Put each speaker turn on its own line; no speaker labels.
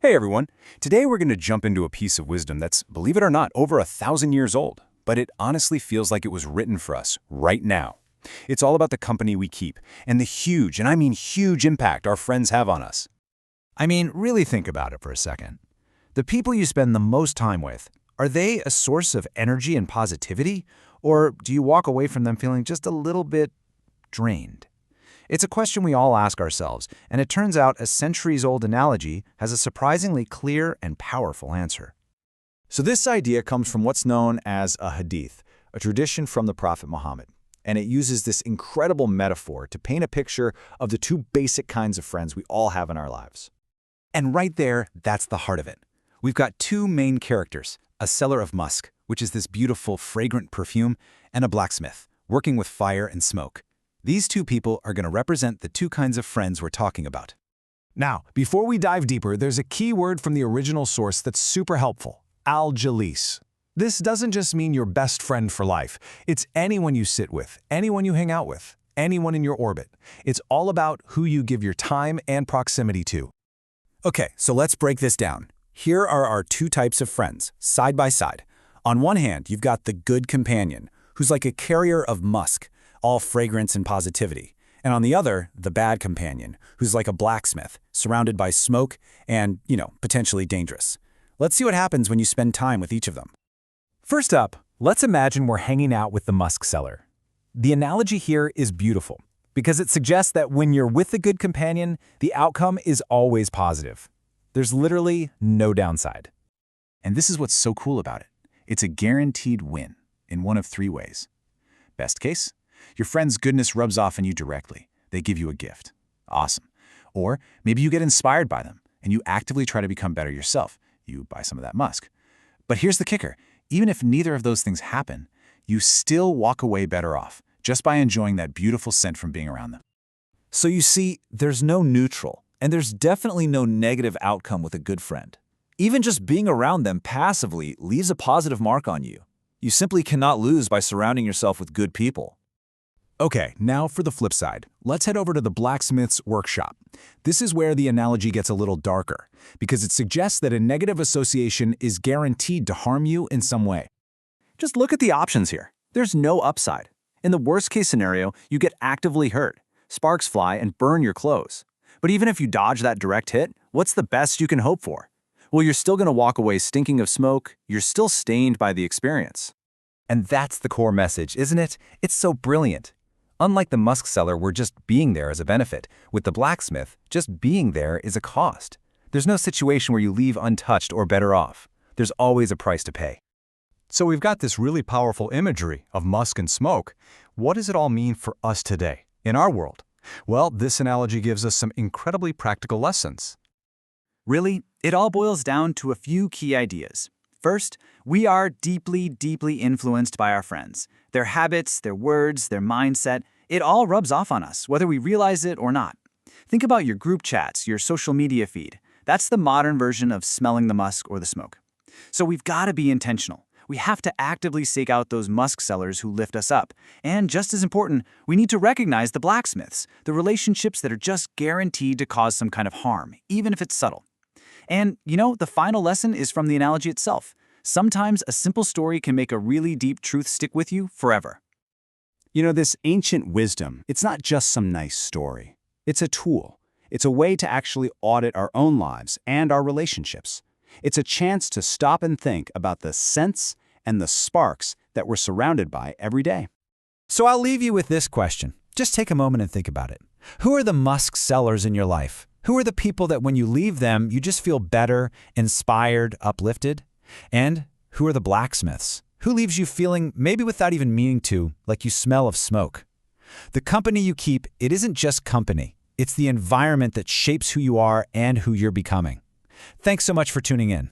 Hey everyone, today we're going to jump into a piece of wisdom that's, believe it or not, over 1,000 years old, but it honestly feels like it was written for us right now. It's all about the company we keep and the huge, and I mean huge impact our friends have on us.
I mean, really think about it for a second. The people you spend the most time with, are they a source of energy and positivity? Or do you walk away from them feeling just a little bit drained? It's a question we all ask ourselves, and it turns out a centuries-old analogy has a surprisingly clear and powerful answer.
So this idea comes from what's known as a hadith, a tradition from the Prophet Muhammad, and it uses this incredible metaphor to paint a picture of the two basic kinds of friends we all have in our lives.
And right there, that's the heart of it. We've got two main characters, a seller of musk, which is this beautiful, fragrant perfume, and a blacksmith, working with fire and smoke. These two people are going to represent the two kinds of friends we're talking about.
Now, before we dive deeper, there's a key word from the original source that's super helpful: al-jalis. This doesn't just mean your best friend for life. It's anyone you sit with, anyone you hang out with, anyone in your orbit. It's all about who you give your time and proximity to.
Okay, so let's break this down. Here are our two types of friends, side by side. On one hand, you've got the good companion, who's like a carrier of musk, all fragrance and positivity. And on the other, the bad companion, who's like a blacksmith, surrounded by smoke and, potentially dangerous. Let's see what happens when you spend time with each of them.
First up, let's imagine we're hanging out with the musk seller. The analogy here is beautiful because it suggests that when you're with a good companion, the outcome is always positive. There's literally no downside.
And this is what's so cool about it. It's a guaranteed win in one of three ways. Best case, your friend's goodness rubs off on you directly. They give you a gift. Awesome. Or maybe you get inspired by them and you actively try to become better yourself. You buy some of that musk. But here's the kicker. Even if neither of those things happen, you still walk away better off just by enjoying that beautiful scent from being around them.
So you see, there's no neutral, and there's definitely no negative outcome with a good friend. Even just being around them passively leaves a positive mark on you. You simply cannot lose by surrounding yourself with good people.
Okay, now for the flip side. Let's head over to the blacksmith's workshop. This is where the analogy gets a little darker, because it suggests that a negative association is guaranteed to harm you in some way.
Just look at the options here. There's no upside. In the worst-case scenario, you get actively hurt. Sparks fly and burn your clothes. But even if you dodge that direct hit, what's the best you can hope for? Well, you're still going to walk away stinking of smoke. You're still stained by the experience.
And that's the core message, isn't it? It's so brilliant. Unlike the musk seller, we're just being there as a benefit. With the blacksmith, just being there is a cost. There's no situation where you leave untouched or better off. There's always a price to pay.
So we've got this really powerful imagery of musk and smoke. What does it all mean for us today, in our world? Well, this analogy gives us some incredibly practical lessons.
Really, it all boils down to a few key ideas. First, we are deeply, deeply influenced by our friends. Their habits, their words, their mindset, it all rubs off on us, whether we realize it or not. Think about your group chats, your social media feed. That's the modern version of smelling the musk or the smoke. So we've got to be intentional. We have to actively seek out those musk sellers who lift us up. And just as important, we need to recognize the blacksmiths, the relationships that are just guaranteed to cause some kind of harm, even if it's subtle. And, the final lesson is from the analogy itself. Sometimes a simple story can make a really deep truth stick with you forever.
This ancient wisdom, it's not just some nice story. It's a tool. It's a way to actually audit our own lives and our relationships. It's a chance to stop and think about the scents and the sparks that we're surrounded by every day.
So I'll leave you with this question. Just take a moment and think about it. Who are the musk sellers in your life? Who are the people that when you leave them, you just feel better, inspired, uplifted? And who are the blacksmiths? Who leaves you feeling, maybe without even meaning to, like you smell of smoke? The company you keep, it isn't just company. It's the environment that shapes who you are and who you're becoming. Thanks so much for tuning in.